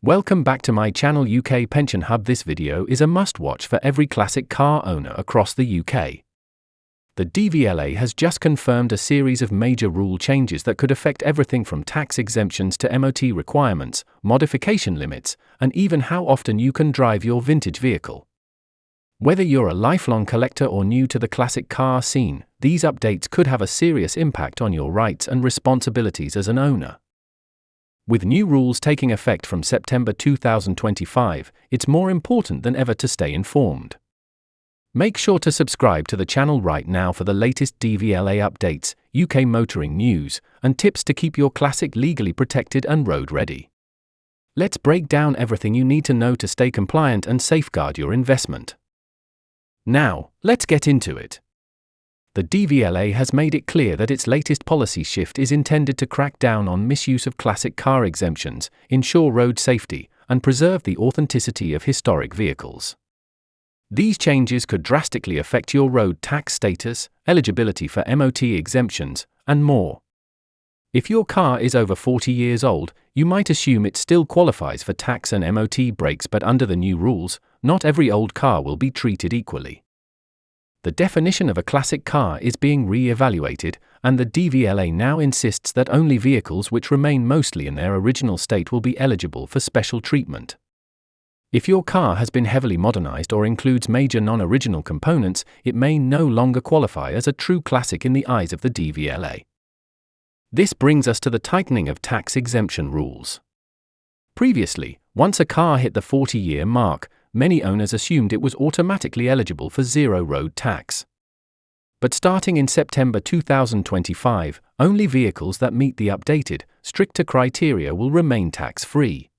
Welcome back to my channel UK Pension Hub. This video is a must-watch for every classic car owner across the UK. The DVLA has just confirmed a series of major rule changes that could affect everything from tax exemptions to MOT requirements, modification limits, and even how often you can drive your vintage vehicle. Whether you're a lifelong collector or new to the classic car scene, these updates could have a serious impact on your rights and responsibilities as an owner. With new rules taking effect from September 2025, it's more important than ever to stay informed. Make sure to subscribe to the channel right now for the latest DVLA updates, UK motoring news, and tips to keep your classic legally protected and road ready. Let's break down everything you need to know to stay compliant and safeguard your investment. Now, let's get into it. The DVLA has made it clear that its latest policy shift is intended to crack down on misuse of classic car exemptions, ensure road safety, and preserve the authenticity of historic vehicles. These changes could drastically affect your road tax status, eligibility for MOT exemptions, and more. If your car is over 40 years old, you might assume it still qualifies for tax and MOT breaks, but under the new rules, not every old car will be treated equally. The definition of a classic car is being re-evaluated, and the DVLA now insists that only vehicles which remain mostly in their original state will be eligible for special treatment. If your car has been heavily modernized or includes major non-original components, it may no longer qualify as a true classic in the eyes of the DVLA. This brings us to the tightening of tax exemption rules. Previously, once a car hit the 40-year mark, many owners assumed it was automatically eligible for zero road tax. But starting in September 2025, only vehicles that meet the updated, stricter criteria will remain tax-free.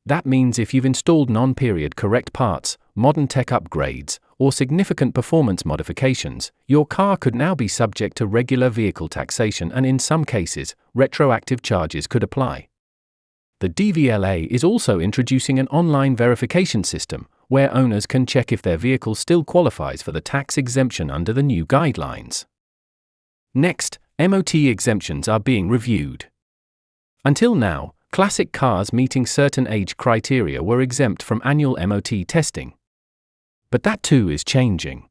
That means if you've installed non-period correct parts, modern tech upgrades, or significant performance modifications, your car could now be subject to regular vehicle taxation, and in some cases, retroactive charges could apply. The DVLA is also introducing an online verification system, where owners can check if their vehicle still qualifies for the tax exemption under the new guidelines. Next, MOT exemptions are being reviewed. Until now, classic cars meeting certain age criteria were exempt from annual MOT testing. But that too is changing.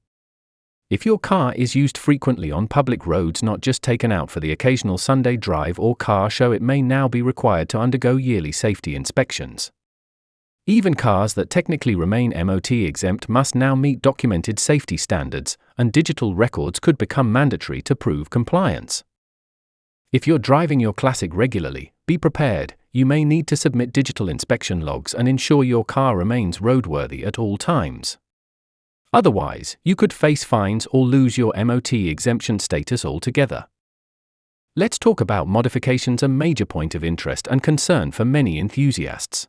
If your car is used frequently on public roads, not just taken out for the occasional Sunday drive or car show, it may now be required to undergo yearly safety inspections. Even cars that technically remain MOT exempt must now meet documented safety standards, and digital records could become mandatory to prove compliance. If you're driving your classic regularly, be prepared, you may need to submit digital inspection logs and ensure your car remains roadworthy at all times. Otherwise, you could face fines or lose your MOT exemption status altogether. Let's talk about modifications, a major point of interest and concern for many enthusiasts.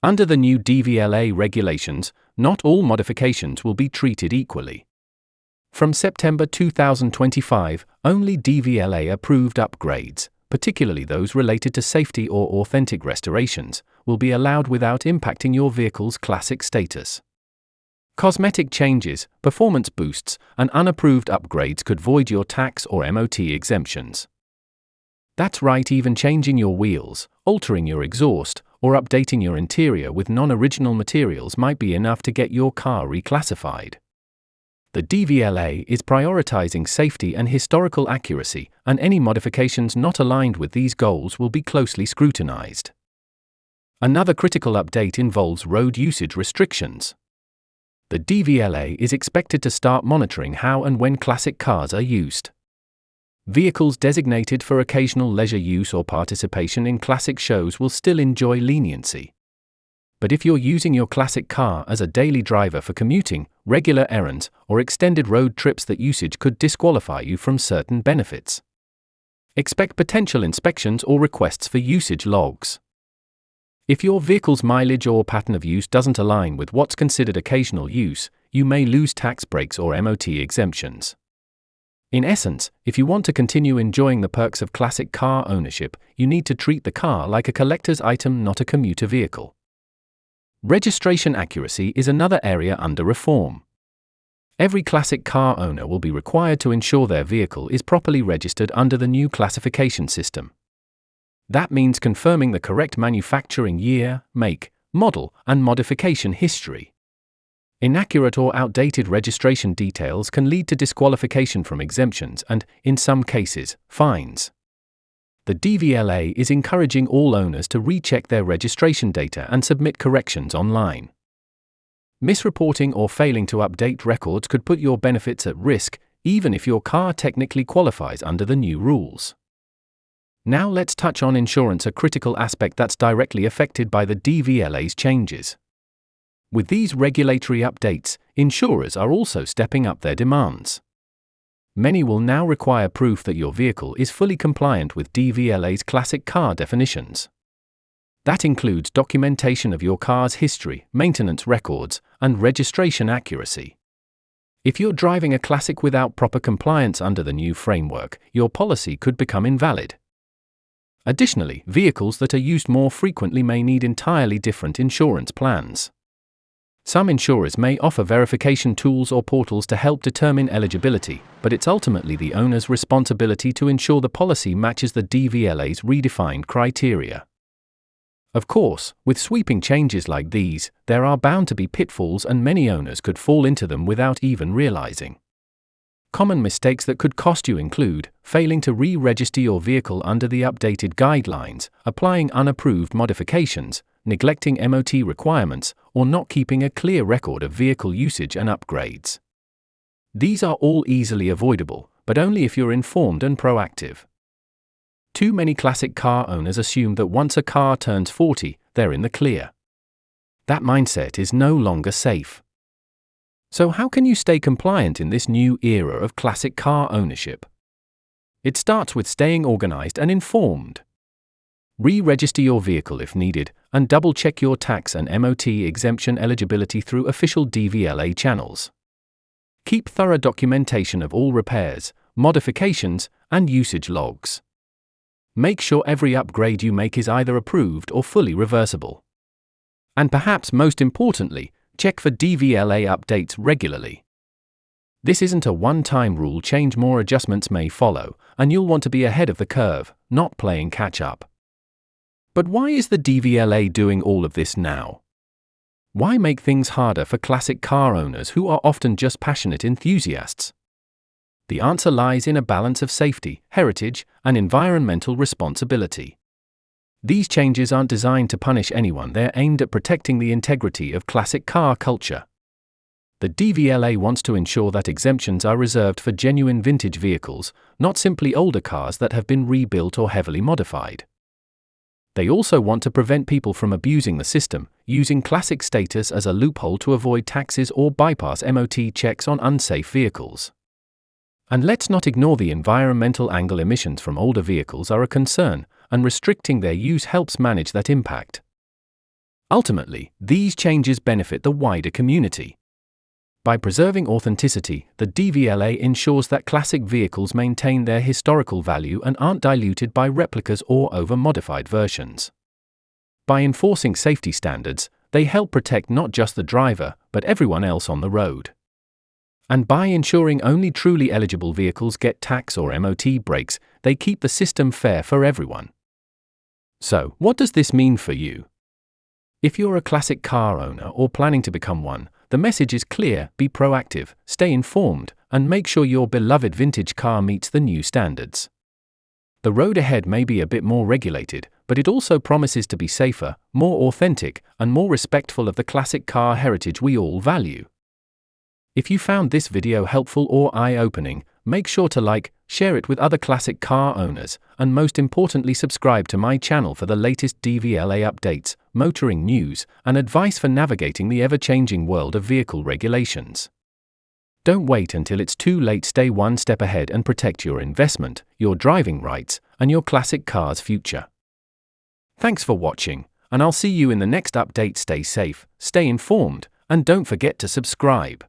Under the new DVLA regulations, not all modifications will be treated equally. From September 2025, only DVLA-approved upgrades, particularly those related to safety or authentic restorations, will be allowed without impacting your vehicle's classic status. Cosmetic changes, performance boosts, and unapproved upgrades could void your tax or MOT exemptions. That's right, even changing your wheels, altering your exhaust, or updating your interior with non-original materials might be enough to get your car reclassified. The DVLA is prioritizing safety and historical accuracy, and any modifications not aligned with these goals will be closely scrutinized. Another critical update involves road usage restrictions. The DVLA is expected to start monitoring how and when classic cars are used. Vehicles designated for occasional leisure use or participation in classic shows will still enjoy leniency. But if you're using your classic car as a daily driver for commuting, regular errands, or extended road trips, that usage could disqualify you from certain benefits. Expect potential inspections or requests for usage logs. If your vehicle's mileage or pattern of use doesn't align with what's considered occasional use, you may lose tax breaks or MOT exemptions. In essence, if you want to continue enjoying the perks of classic car ownership, you need to treat the car like a collector's item, not a commuter vehicle. Registration accuracy is another area under reform. Every classic car owner will be required to ensure their vehicle is properly registered under the new classification system. That means confirming the correct manufacturing year, make, model, and modification history. Inaccurate or outdated registration details can lead to disqualification from exemptions and, in some cases, fines. The DVLA is encouraging all owners to recheck their registration data and submit corrections online. Misreporting or failing to update records could put your benefits at risk, even if your car technically qualifies under the new rules. Now let's touch on insurance, a critical aspect that's directly affected by the DVLA's changes. With these regulatory updates, insurers are also stepping up their demands. Many will now require proof that your vehicle is fully compliant with DVLA's classic car definitions. That includes documentation of your car's history, maintenance records, and registration accuracy. If you're driving a classic without proper compliance under the new framework, your policy could become invalid. Additionally, vehicles that are used more frequently may need entirely different insurance plans. Some insurers may offer verification tools or portals to help determine eligibility, but it's ultimately the owner's responsibility to ensure the policy matches the DVLA's redefined criteria. Of course, with sweeping changes like these, there are bound to be pitfalls, and many owners could fall into them without even realizing. Common mistakes that could cost you include failing to re-register your vehicle under the updated guidelines, applying unapproved modifications, neglecting MOT requirements, or not keeping a clear record of vehicle usage and upgrades. These are all easily avoidable, but only if you're informed and proactive. Too many classic car owners assume that once a car turns 40, they're in the clear. That mindset is no longer safe. So how can you stay compliant in this new era of classic car ownership? It starts with staying organized and informed. Re-register your vehicle if needed, and double-check your tax and MOT exemption eligibility through official DVLA channels. Keep thorough documentation of all repairs, modifications, and usage logs. Make sure every upgrade you make is either approved or fully reversible. And perhaps most importantly, check for DVLA updates regularly. This isn't a one-time rule change, more adjustments may follow, and you'll want to be ahead of the curve, not playing catch-up. But why is the DVLA doing all of this now? Why make things harder for classic car owners who are often just passionate enthusiasts? The answer lies in a balance of safety, heritage, and environmental responsibility. These changes aren't designed to punish anyone, they're aimed at protecting the integrity of classic car culture. The DVLA wants to ensure that exemptions are reserved for genuine vintage vehicles, not simply older cars that have been rebuilt or heavily modified. They also want to prevent people from abusing the system, using classic status as a loophole to avoid taxes or bypass MOT checks on unsafe vehicles. And let's not ignore the environmental angle. Emissions from older vehicles are a concern, and restricting their use helps manage that impact. Ultimately, these changes benefit the wider community. By preserving authenticity, the DVLA ensures that classic vehicles maintain their historical value and aren't diluted by replicas or over-modified versions. By enforcing safety standards, they help protect not just the driver, but everyone else on the road. And by ensuring only truly eligible vehicles get tax or MOT breaks, they keep the system fair for everyone. So, what does this mean for you? If you're a classic car owner or planning to become one, the message is clear: be proactive, stay informed, and make sure your beloved vintage car meets the new standards. The road ahead may be a bit more regulated, but it also promises to be safer, more authentic, and more respectful of the classic car heritage we all value. If you found this video helpful or eye-opening, make sure to like, share it with other classic car owners, and most importantly subscribe to my channel for the latest DVLA updates, motoring news, and advice for navigating the ever-changing world of vehicle regulations. Don't wait until it's too late. Stay one step ahead and protect your investment, your driving rights, and your classic car's future. Thanks for watching, and I'll see you in the next update. Stay safe, stay informed, and don't forget to subscribe.